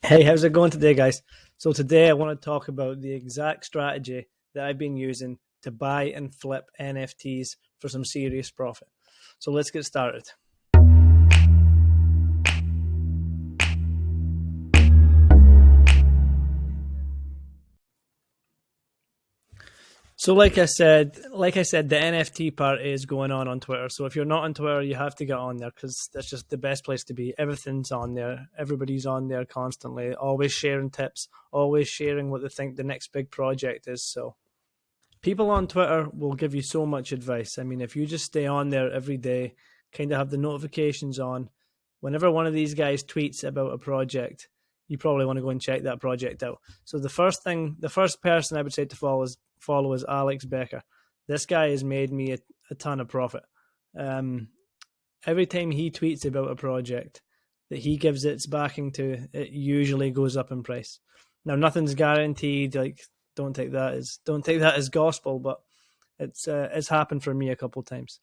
Hey, how's it going today, guys? So today I want to talk about the exact strategy that I've been using to buy and flip NFTs for some serious profit. So let's get started. So like I said, the NFT part is going on Twitter. So if you're not on Twitter, you have to get on there because that's just the best place to be. Everything's on there. Everybody's on there constantly, always sharing tips, always sharing what they think the next big project is. So people on Twitter will give you so much advice. I mean, if you just stay on there every day, kind of have the notifications on, whenever one of these guys tweets about a project, you probably want to go and check that project out. So the first person I would say to follow is Alex Becker. This guy has made me a ton of profit. Um, every time he tweets about a project that he gives its backing to, it usually goes up in price. Now, nothing's guaranteed. Like, don't take that as gospel, but it's happened for me a couple of times.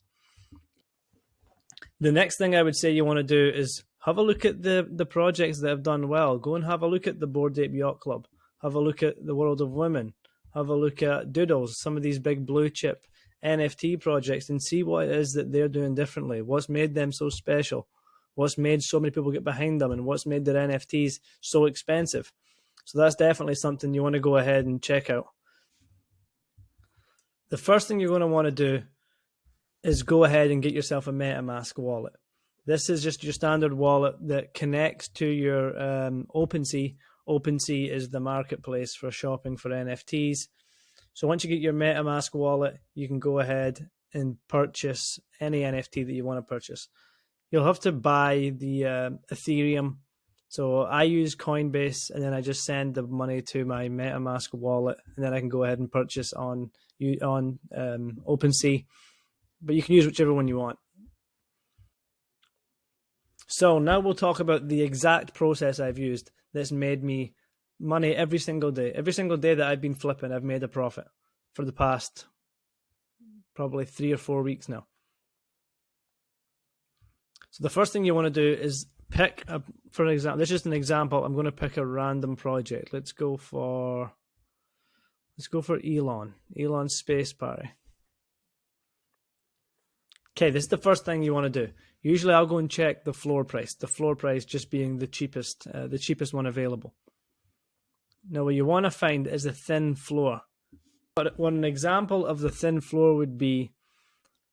The next thing I would say you want to do is have a look at the projects that have done well. Go and have a look at the Bored Ape Yacht Club. Have a look at the World of Women. Have a look at Doodles, some of these big blue chip NFT projects, and see what it is that they're doing differently. What's made them so special? What's made so many people get behind them, and what's made their NFTs so expensive? So that's definitely something you want to go ahead and check out. The first thing you're going to want to do is go ahead and get yourself a MetaMask wallet. This is just your standard wallet that connects to your OpenSea. OpenSea is the marketplace for shopping for NFTs. So once you get your MetaMask wallet, you can go ahead and purchase any NFT that you want to purchase. You'll have to buy the Ethereum. So I use Coinbase, and then I just send the money to my MetaMask wallet, and then I can go ahead and purchase on OpenSea. But you can use whichever one you want. So now we'll talk about the exact process I've used that's made me money every single day. Every single day that I've been flipping, I've made a profit for the past probably 3 or 4 weeks now. So the first thing you want to do is pick a, for example, this is just an example. I'm going to pick a random project. Let's go for Elon Space Party. Okay, this is the first thing you want to do. Usually I'll go and check the floor price just being the cheapest one available. Now what you want to find is a thin floor. But what an example of the thin floor would be,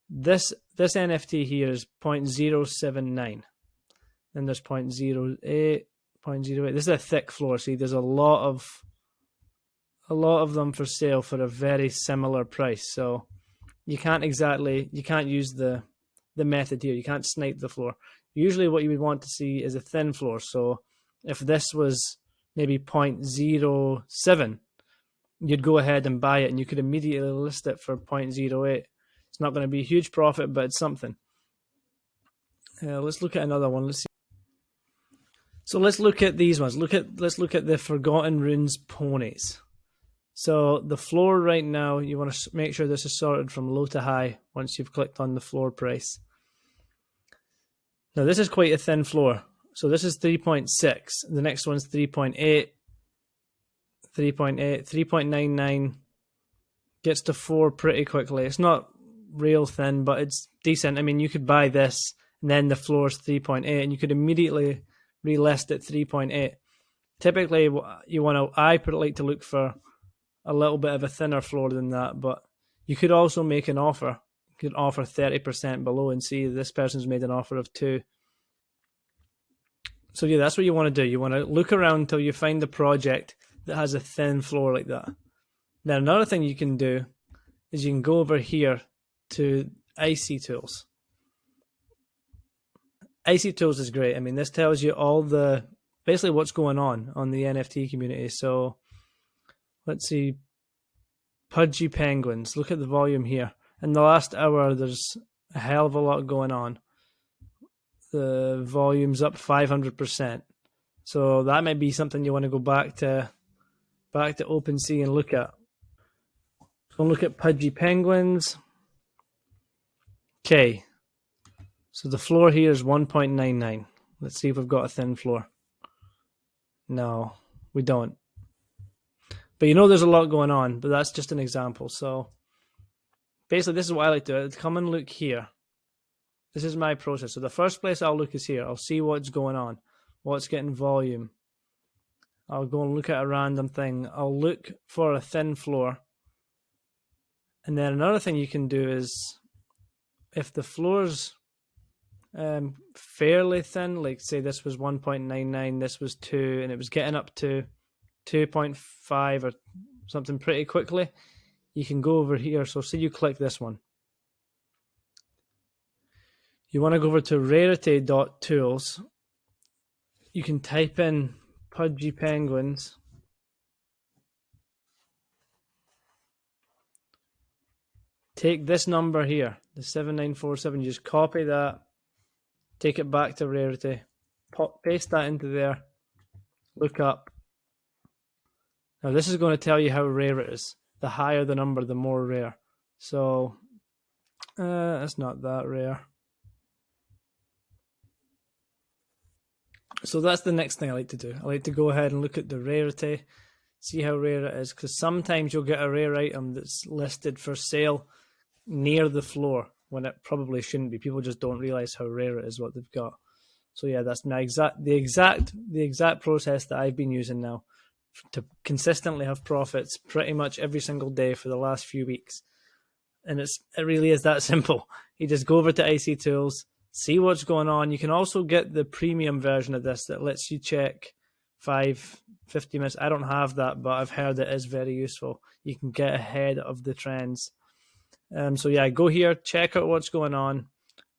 this NFT here is 0.079. Then there's 0.08, 0.08. This is a thick floor. See, there's a lot of them for sale for a very similar price. So you can't use the method here. You can't snipe the floor. Usually what you would want to see is a thin floor. So if this was maybe 0.07, you'd go ahead and buy it, and you could immediately list it for 0.08. It's not going to be a huge profit, but it's something. Let's look at another one. Let's see. So let's look at these ones. Let's look at the Forgotten Runes ponies. So the floor right now, you want to make sure this is sorted from low to high once you've clicked on the floor price. Now this is quite a thin floor. So this is 3.6. The next one's 3.8, 3.8, 3.99. Gets to 4 pretty quickly. It's not real thin, but it's decent. I mean, you could buy this, and then the floor is 3.8, and you could immediately relist at 3.8. Typically, I like to look for a little bit of a thinner floor than that, but you could also make an offer. You could offer 30% below and see this person's made an offer of 2. So yeah, that's what you want to do. You want to look around until you find the project that has a thin floor like that. Now another thing you can do is you can go over here to Icy Tools. Icy Tools is great. I mean, this tells you basically what's going on the NFT community. So let's see, Pudgy Penguins. Look at the volume here. In the last hour, there's a hell of a lot going on. The volume's up 500%. So that might be something you want to go back to OpenSea and look at. So look at Pudgy Penguins. Okay. So the floor here is 1.99. Let's see if we've got a thin floor. No, we don't. But you know there's a lot going on, but that's just an example. So basically this is what I like to do. Come and look here. This is my process. So the first place I'll look is here. I'll see what's going on, what's getting volume. I'll go and look at a random thing. I'll look for a thin floor. And then another thing you can do is if the floor's fairly thin, like say this was 1.99, this was 2, and it was getting up to 2.5 or something pretty quickly, you can go over here. So say you click this one. You want to go over to rarity.tools. You can type in Pudgy Penguins. Take this number here, the 7947, just copy that, take it back to Rarity, paste that into there, look up. Now this is going to tell you how rare it is. The higher the number, the more rare. So, it's not that rare. So that's the next thing I like to do. I like to go ahead and look at the rarity, see how rare it is, because sometimes you'll get a rare item that's listed for sale near the floor when it probably shouldn't be. People just don't realize how rare it is what they've got. So yeah, that's my the exact process that I've been using now to consistently have profits pretty much every single day for the last few weeks. And it really is that simple. You just go over to IC Tools, see what's going on. You can also get the premium version of this that lets you check 50 minutes. I don't have that, but I've heard it is very useful. You can get ahead of the trends. So yeah, go here, check out what's going on,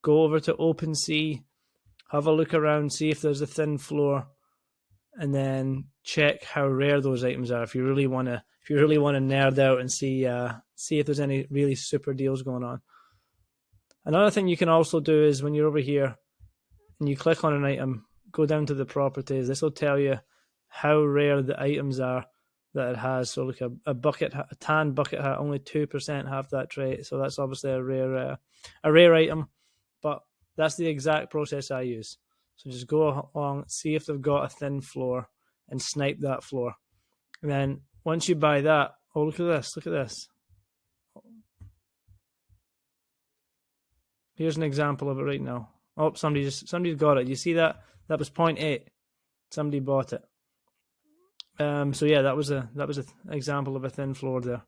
go over to OpenSea, have a look around, see if there's a thin floor, and then check how rare those items are. If you really want to nerd out and see if there's any really super deals going on. Another thing you can also do is when you're over here and you click on an item, go down to the properties. This will tell you how rare the items are that it has. So look, a tan bucket hat, only 2% have that trait. So that's obviously a rare item, but that's the exact process I use. So just go along, see if they've got a thin floor and snipe that floor. And then once you buy that, oh, look at this. Here's an example of it right now. Oh, somebody's got it. You see that? That was 0.8. Somebody bought it. So yeah, that was an example of a thin floor there.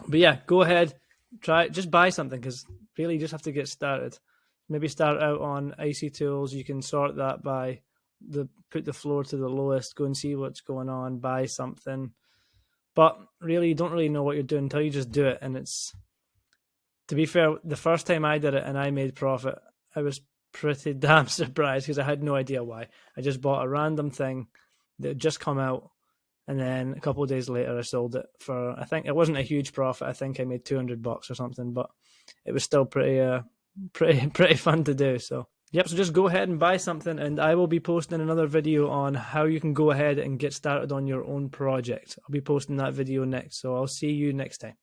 But yeah, go ahead, try, just buy something, because really you just have to get started. Maybe start out on IC Tools. You can sort that by put the floor to the lowest, go and see what's going on, buy something. But really, you don't really know what you're doing until you just do it. And it's, to be fair, the first time I did it and I made profit, I was pretty damn surprised because I had no idea why. I just bought a random thing that had just come out, and then a couple of days later I sold it for, I think it wasn't a huge profit. I think I made $200 or something, but it was still pretty fun to do. So yep, so just go ahead and buy something, and I will be posting another video on how you can go ahead and get started on your own project. I'll be posting that video next, so I'll see you next time.